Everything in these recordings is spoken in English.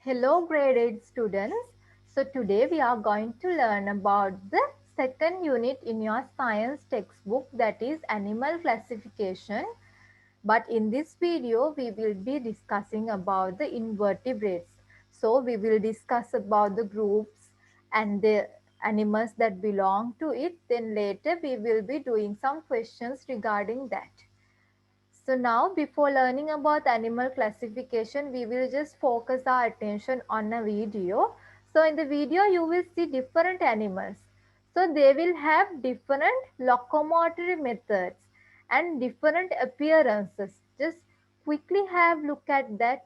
Hello grade 8 students. So today we are going to learn about the second unit in your science textbook, that is animal classification. But in this video we will be discussing about the invertebrates. So we will discuss about the groups and the animals that belong to it. Then later we will be doing some questions regarding that. So now before learning about animal classification, we will just focus our attention on a video. So in the video, you will see different animals. So they will have different locomotory methods and different appearances. Just quickly have look at that.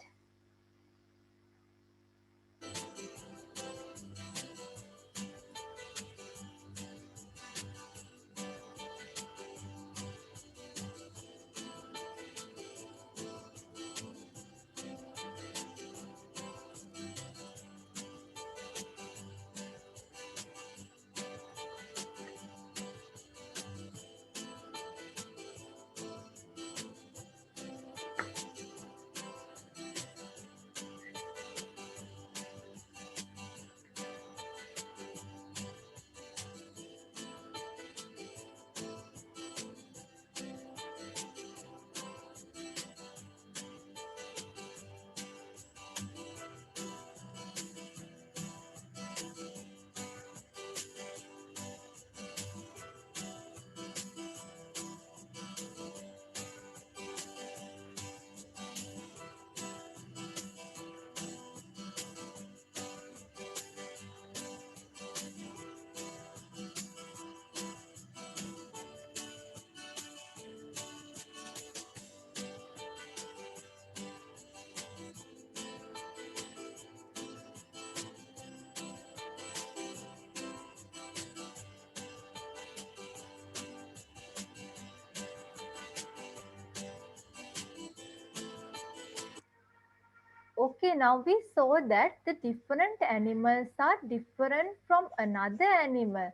Okay, now we saw that the different animals are different from another animal,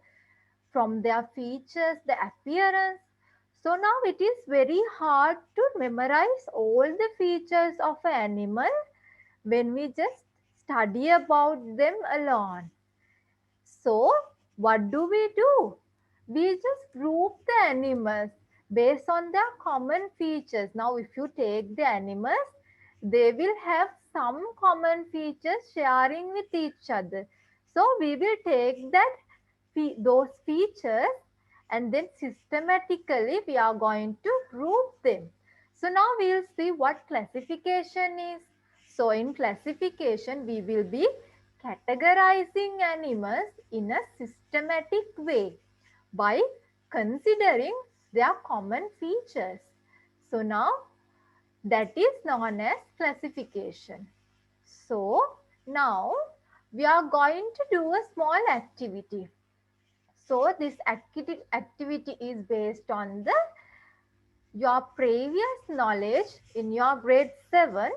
from their features, the appearance. So now it is very hard to memorize all the features of an animal when we just study about them alone. So what do? We just group the animals based on their common features. Now if you take the animals, they will have some common features sharing with each other. So we will take those features and then systematically we are going to group them. So now we will see what classification is. So in classification we will be categorizing animals in a systematic way by considering their common features. So now that is known as classification. So now we are going to do a small activity. So this activity is based on your previous knowledge in your grade 7.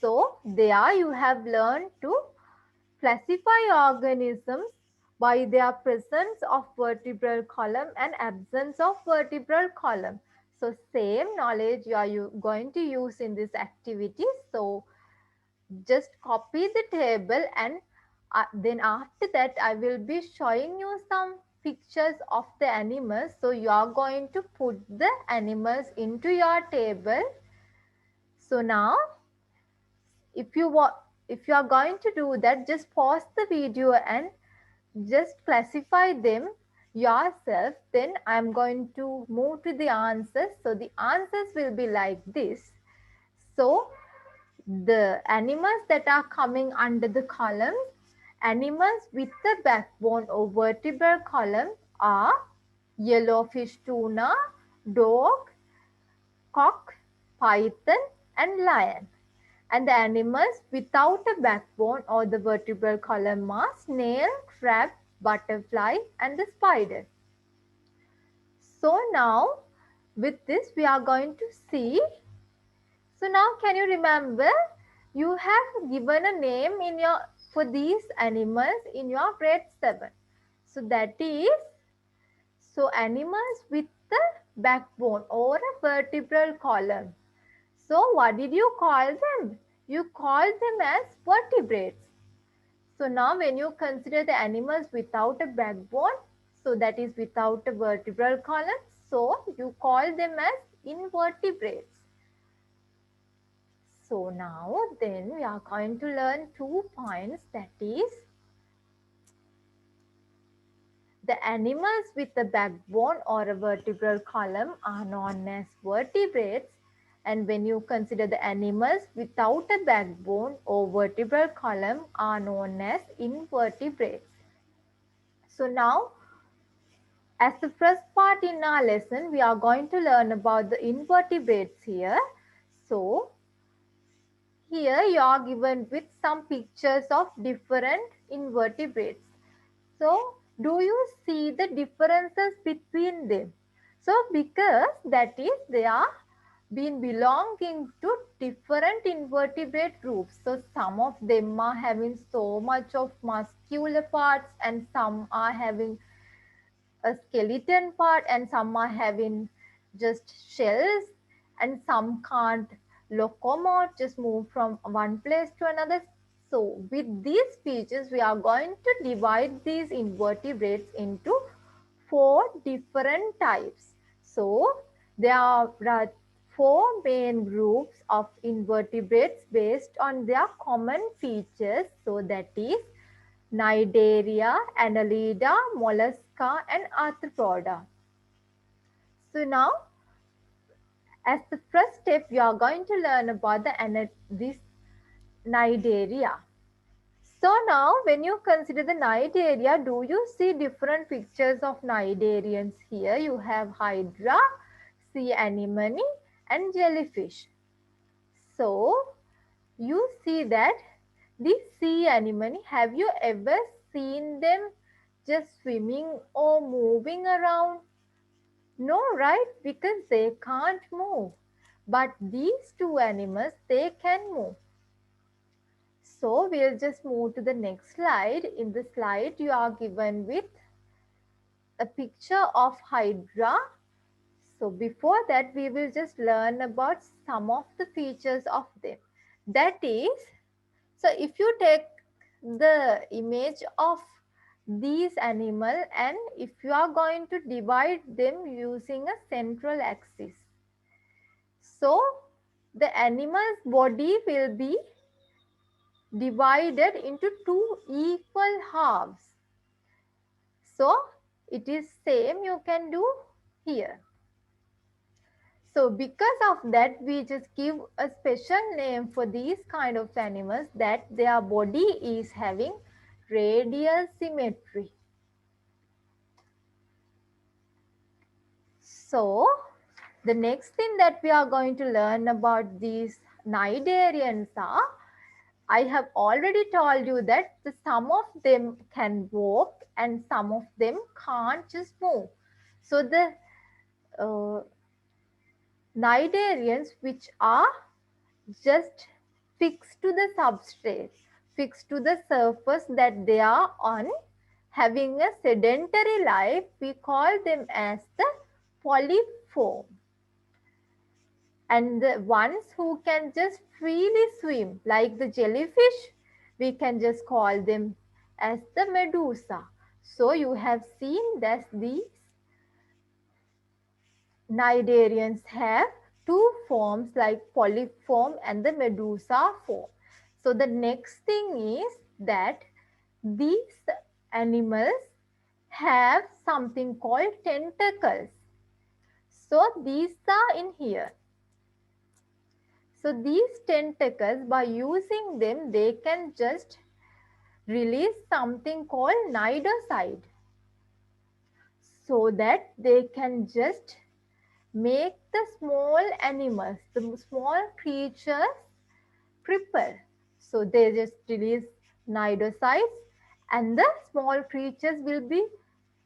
So there you have learned to classify organisms by their presence of vertebral column and absence of vertebral column. So same knowledge you are going to use in this activity. So just copy the table and then after that I will be showing you some pictures of the animals. So you are going to put the animals into your table. So now if you are going to do that, just pause the video and just classify them yourself. Then I'm going to move to the answers. So the answers will be like this. So the animals that are coming under the column, animals with the backbone or vertebral column are yellowfish tuna, dog, cock, python and lion. And the animals without a backbone or the vertebral column are snail, crab, butterfly and the spider. So now with this we are going to see. So now can you remember, you have given a name in your for these animals in your grade 7. So that is, so animals with the backbone or a vertebral column. So what did you call them? you call them as vertebrates. So now when you consider the animals without a backbone, so that is without a vertebral column, so you call them as invertebrates. So now then we are going to learn 2 points, that is the animals with a backbone or a vertebral column are known as vertebrates, and when you consider the animals without a backbone or vertebral column are known as invertebrates. So now as the first part in our lesson, we are going to learn about the invertebrates here. So here you are given with some pictures of different invertebrates. So do you see the differences between them? So because that is they are been belonging to different invertebrate groups. So some of them are having so much of muscular parts and some are having a skeleton part and some are having just shells and some can't locomote, just move from one place to another. So with these features, we are going to divide these invertebrates into 4 different types. So there are 4 main groups of invertebrates based on their common features. So that is Cnidaria, Annelida, Mollusca and Arthropoda. So now as the first step you are going to learn about this Cnidaria. So now when you consider the Cnidaria, do you see different pictures of Cnidarians here? You have Hydra, sea anemone and jellyfish. So you see that these sea anemone, have you ever seen them just swimming or moving around? No, right? Because they can't move. But these two animals, they can move. So we'll just move to the next slide. In the slide, you are given with a picture of Hydra. So before that, we will just learn about some of the features of them. That is, so if you take the image of these animal and if you are going to divide them using a central axis, so the animal's body will be divided into 2 equal halves. So it is same you can do here. So because of that, we just give a special name for these kind of animals, that their body is having radial symmetry. So the next thing that we are going to learn about these Cnidarians are, I have already told you that some of them can walk and some of them can't just move. So the Cnidarians which are just fixed to the substrate, fixed to the surface that they are on, having a sedentary life, we call them as the polyform. And the ones who can just freely swim, like the jellyfish, we can just call them as the medusa. So you have seen that these Cnidarians have 2 forms, like polyform and the medusa form. So the next thing is that these animals have something called tentacles. So these are in here. So these tentacles, by using them, they can just release something called cnidocide, so that they can just make the small animals, the small creatures cripple. So they just release cnidocides and the small creatures will be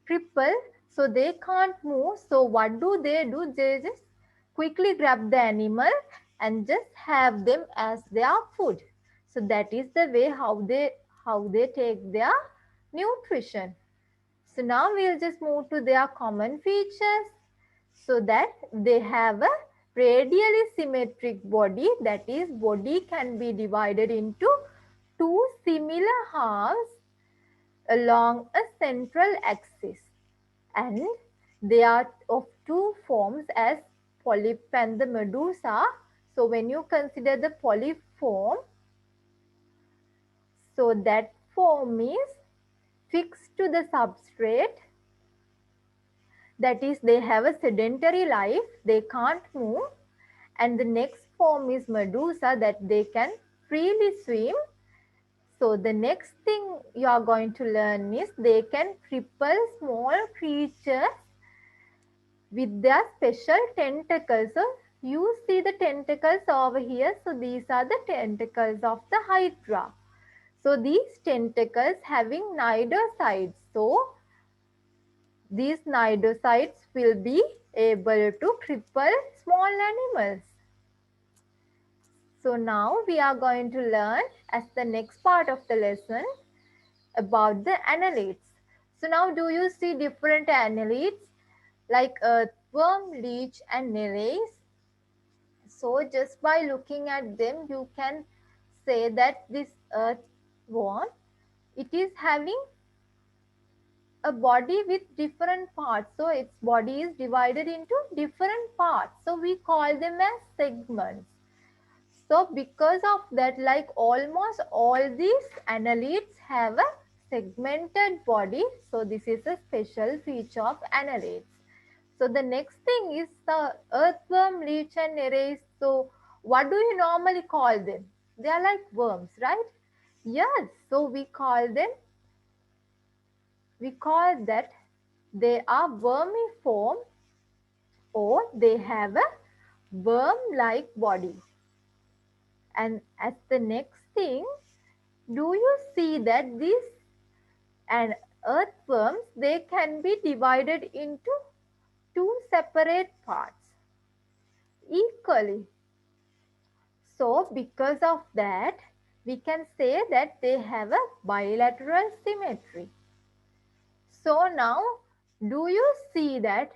crippled, so they can't move. So what do? They just quickly grab the animal and just have them as their food. So that is the way how they take their nutrition. So now we'll just move to their common features, so that they have a radially symmetric body, that is body can be divided into two similar halves along a central axis, and they are of two forms as polyp and the medusa. So when you consider the polyp form, so that form is fixed to the substrate, that is they have a sedentary life, they can't move. And the next form is medusa, that they can freely swim. So the next thing you are going to learn is they can cripple small creatures with their special tentacles. So you see the tentacles over here. So these are the tentacles of the hydra. So these tentacles having cnidocytes. So these cnidocytes will be able to cripple small animals. So now we are going to learn as the next part of the lesson about the annelids. So now do you see different annelids like earthworm, leech and nereis? So just by looking at them, you can say that this earthworm, it is having a body with different parts. So its body is divided into different parts. So we call them as segments. So because of that, like almost all these annelids have a segmented body. So this is a special feature of annelids. So the next thing is the earthworm, leech and nereis. So what do you normally call them? They are like worms, right? Yes. So we call that they are vermiform, or they have a worm-like body. And as the next thing, do you see that these and earthworms, they can be divided into two separate parts equally? So because of that, we can say that they have a bilateral symmetry. So now, do you see that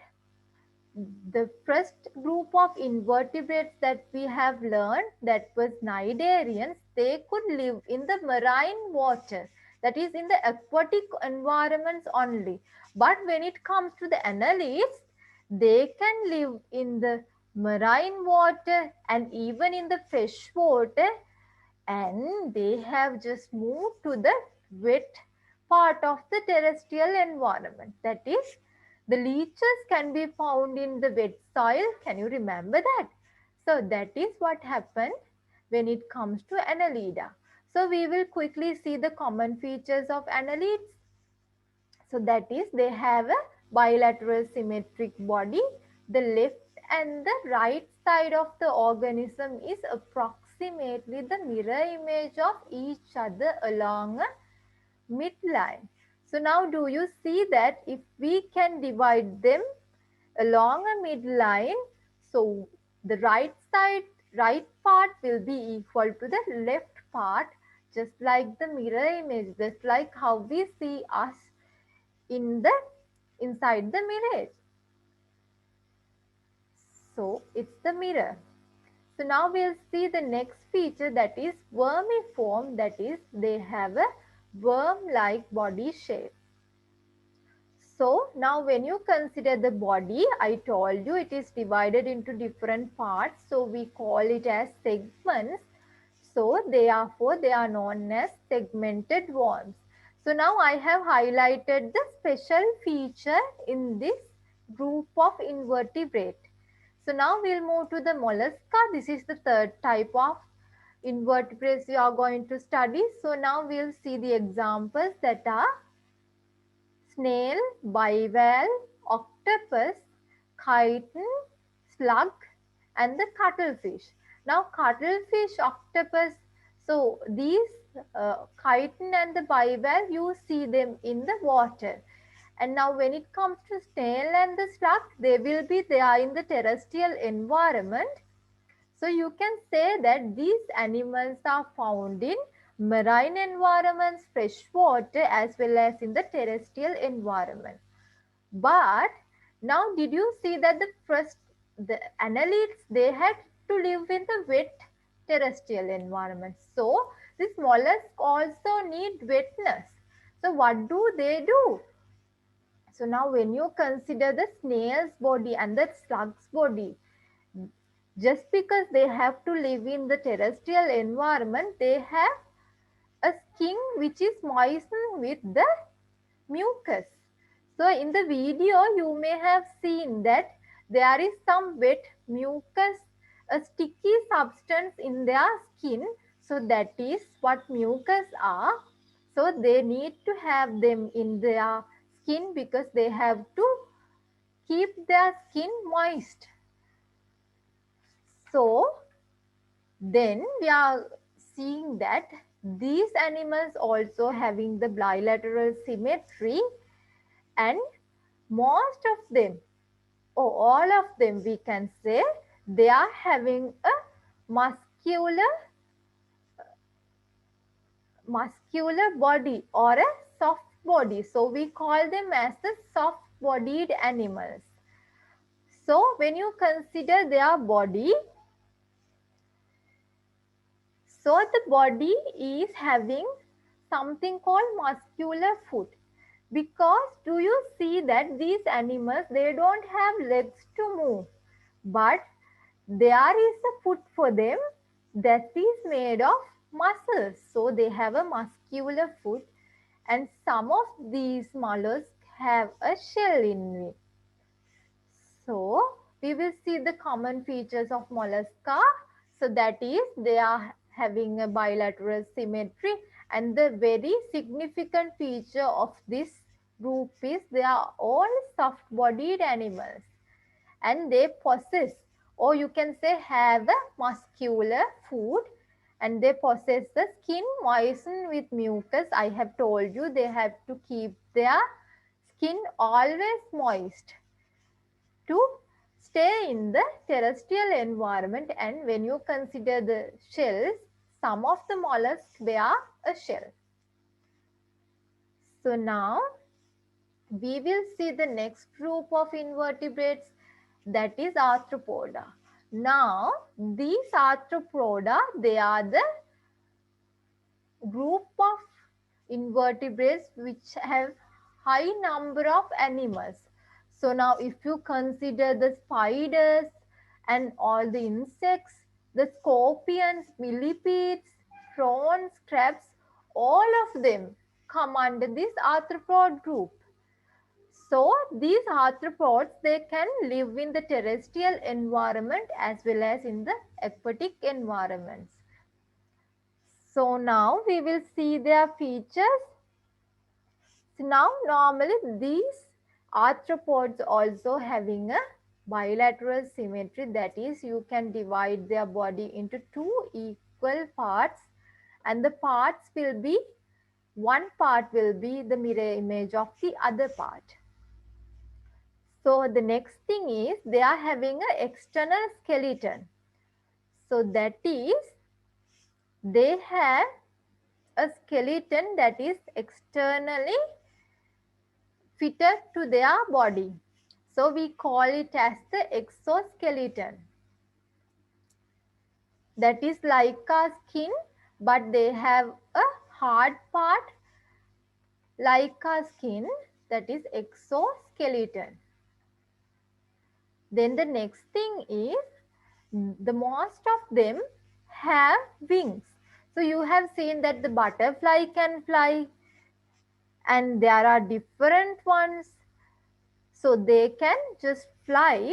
the first group of invertebrates that we have learned, that was cnidarians, they could live in the marine water, that is in the aquatic environments only. But when it comes to the annelids, they can live in the marine water and even in the fresh water, and they have just moved to the wet part of the terrestrial environment. That is, the leeches can be found in the wet soil. Can you remember that? So that is what happened when it comes to annelida. So we will quickly see the common features of annelids. So that is, they have a bilateral symmetric body. The left and the right side of the organism is approximately the mirror image of each other along a midline. So now do you see that if we can divide them along a midline, so the right part will be equal to the left part, just like the mirror image, just like how we see us in the inside the mirror. So it's the mirror. So now we'll see the next feature, that is vermiform, that is they have a worm-like body shape. So now when you consider the body, I told you it is divided into different parts. So we call it as segments. So therefore they are known as segmented worms. So now I have highlighted the special feature in this group of invertebrate. So now we'll move to the mollusca. This is the third type of invertebrates we are going to study. So now we'll see the examples that are snail, bivalve, octopus, chitin, slug, and the cuttlefish. Now, cuttlefish, octopus, so these chitin and the bivalve, you see them in the water. And now when it comes to snail and the slug, they are in the terrestrial environment. So you can say that these animals are found in marine environments, fresh water, as well as in the terrestrial environment. But now did you see that the first the annelids, they had to live in the wet terrestrial environment. So this mollusk also need wetness. So what do they do? So now when you consider the snail's body and the slug's body, just because they have to live in the terrestrial environment, they have a skin which is moistened with the mucus. So in the video, you may have seen that there is some wet mucus, a sticky substance in their skin. So that is what mucus are. So they need to have them in their skin because they have to keep their skin moist. So then we are seeing that these animals also having the bilateral symmetry, and most of them, or all of them, we can say they are having a muscular body or a soft body. So we call them as the soft bodied animals. So when you consider their body, so the body is having something called muscular foot. Because do you see that these animals, they don't have legs to move, but there is a foot for them that is made of muscles. So they have a muscular foot, and some of these mollusks have a shell in it. So we will see the common features of mollusca. So that is they are having a bilateral symmetry, and the very significant feature of this group is they are all soft bodied animals, and they possess, or you can say have a muscular foot, and they possess the skin moistened with mucus. I have told you they have to keep their skin always moist to stay in the terrestrial environment. And when you consider the shells, some of the mollusks bear a shell. So now we will see the next group of invertebrates, that is arthropoda. Now these arthropoda, they are the group of invertebrates which have high number of animals. So now if you consider the spiders and all the insects, the scorpions, millipedes, prawns, crabs, all of them come under this arthropod group. So these arthropods, they can live in the terrestrial environment as well as in the aquatic environments. So now we will see their features. So now normally these arthropods also having a bilateral symmetry, that is you can divide their body into two equal parts, and the parts will be, one part will be the mirror image of the other part. So the next thing is they are having an external skeleton. So that is they have a skeleton that is externally fitted to their body. So we call it as the exoskeleton. That is like a skin, but they have a hard part like a skin, that is exoskeleton. Then the next thing is the most of them have wings. So you have seen that the butterfly can fly, and there are different ones. So they can just fly,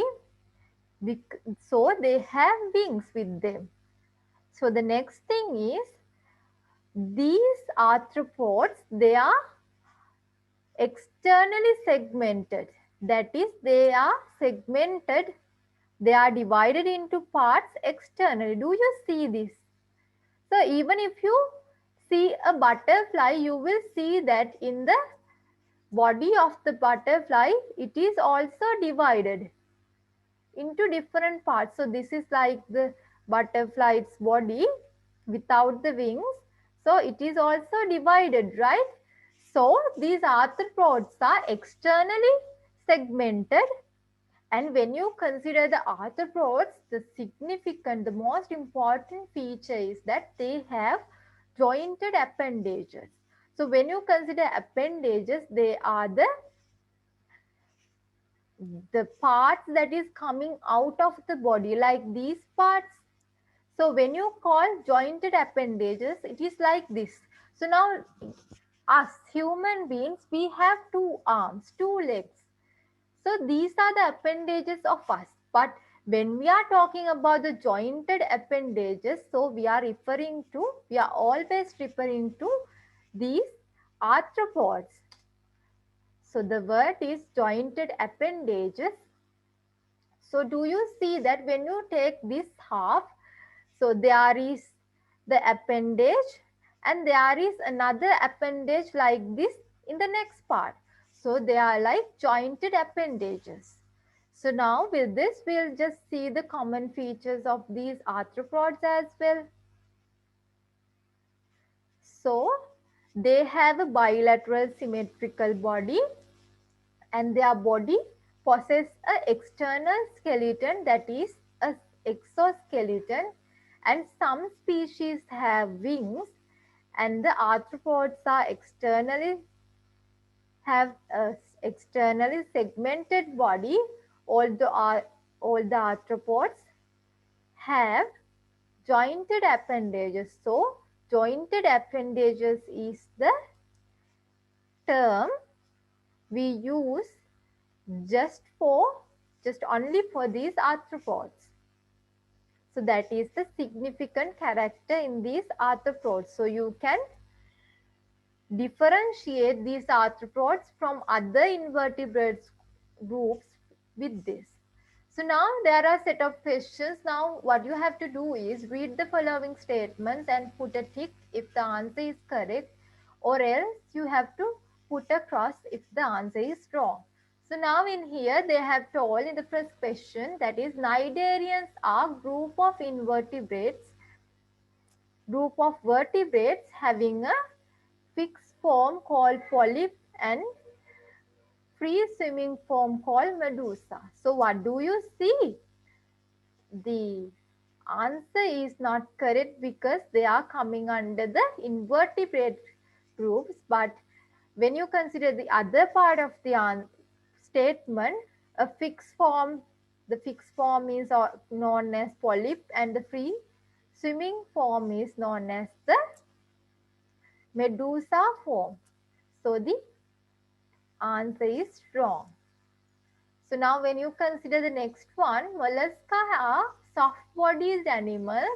so they have wings with them. So the next thing is these arthropods, they are externally segmented. That is, they are segmented, they are divided into parts externally. Do you see this? So even if you see a butterfly, you will see that in the body of the butterfly, it is also divided into different parts. So this is like the butterfly's body without the wings. So it is also divided, right? So these arthropods are externally segmented, And when you consider the arthropods, the most important feature is that they have jointed appendages. So when you consider appendages, they are the parts that is coming out of the body, like these parts. So when you call jointed appendages, it is like this. So now us human beings, we have two arms, two legs. So these are the appendages of us. But when we are talking about the jointed appendages, so we are always referring to these arthropods. So the word is jointed appendages. So do you see that when you take this half, so there is the appendage and there is another appendage like this in the next part. So they are like jointed appendages. So now with this, we'll just see the common features of these arthropods as well. So they have a bilateral symmetrical body, and their body possess an external skeleton, that is a exoskeleton, and some species have wings, and the arthropods are externally segmented body. All the arthropods have jointed appendages. So jointed appendages is the term we use just for just only for these arthropods. So that is the significant character in these arthropods. So you can differentiate these arthropods from other invertebrate groups with this. So now there are a set of questions. Now what you have to do is read the following statements and put a tick if the answer is correct, or else you have to put a cross if the answer is wrong. So now in here they have told in the first question, that is cnidarians are group of vertebrates having a fixed form called polyp and free swimming form called medusa. So what do you see? The answer is not correct because they are coming under the invertebrate groups. But when you consider the other part of the statement, a fixed form, the fixed form is known as polyp and the free swimming form is known as the medusa form. So the answer is wrong. So now when you consider the next one, mollusca are soft-bodied animals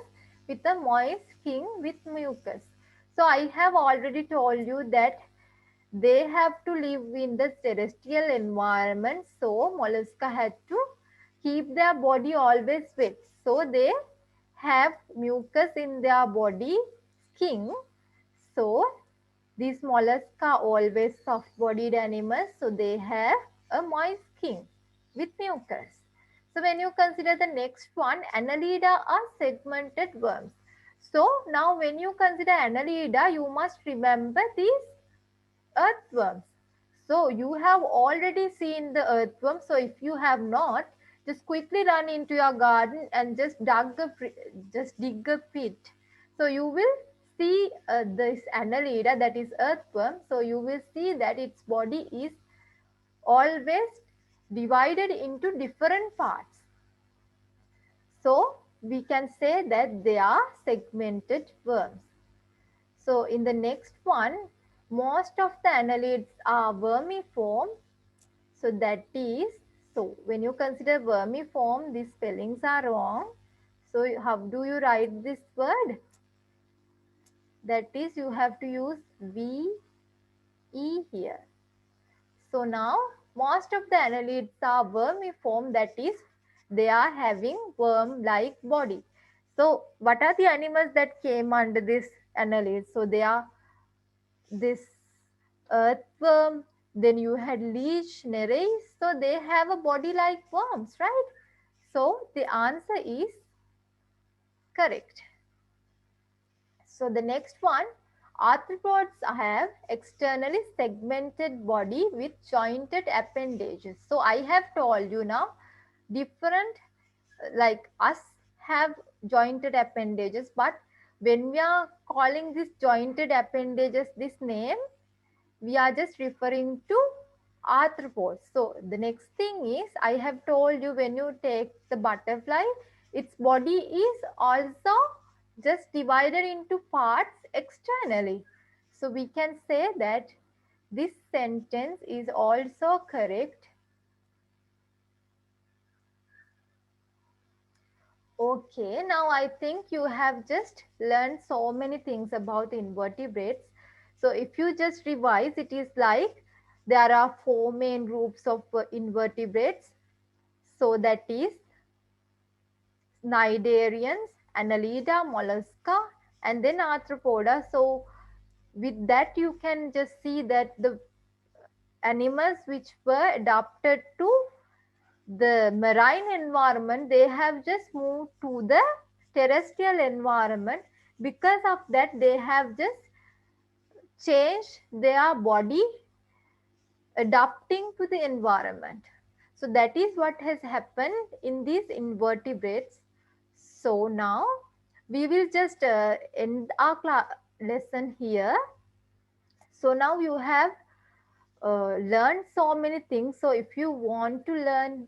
with a moist skin with mucus. So I have already told you that they have to live in the terrestrial environment. So mollusca had to keep their body always wet. So they have mucus in their body skin. So these mollusks are always soft-bodied animals, so they have a moist skin with mucus. So when you consider the next one, Annelida are segmented worms. So now when you consider Annelida, you must remember these earthworms. So you have already seen the earthworm. So if you have not, just quickly run into your garden and just dig a pit. So you will see this annelida, that is earthworm. So you will see that its body is always divided into different parts. So we can say that they are segmented worms. So in the next one, most of the annelids are vermiform. So that is, so when you consider vermiform, these spellings are wrong. So how do you write this word? That is, you have to use V-E here. So now, most of the annelids are vermiform, that is, they are having worm-like body. So what are the animals that came under this annelids? So they are this earthworm, then you had leech, nereis, so they have a body like worms, right? So the answer is correct. So the next one, arthropods have externally segmented body with jointed appendages. So I have told you now, different, like us, have jointed appendages, but when we are calling this jointed appendages this name, we are just referring to arthropods. So the next thing is, I have told you, when you take the butterfly, its body is also just divided into parts externally. So we can say that this sentence is also correct. Okay, now I think you have just learned so many things about invertebrates. So if you just revise, it is like there are four main groups of invertebrates. So that is cnidarians, Annelida, mollusca, and then arthropoda. So with that, you can just see that the animals which were adapted to the marine environment, they have just moved to the terrestrial environment. Because of that, they have just changed their body, adapting to the environment. So that is what has happened in these invertebrates. So now we will just end our lesson here. So now you have learned so many things. So if you want to learn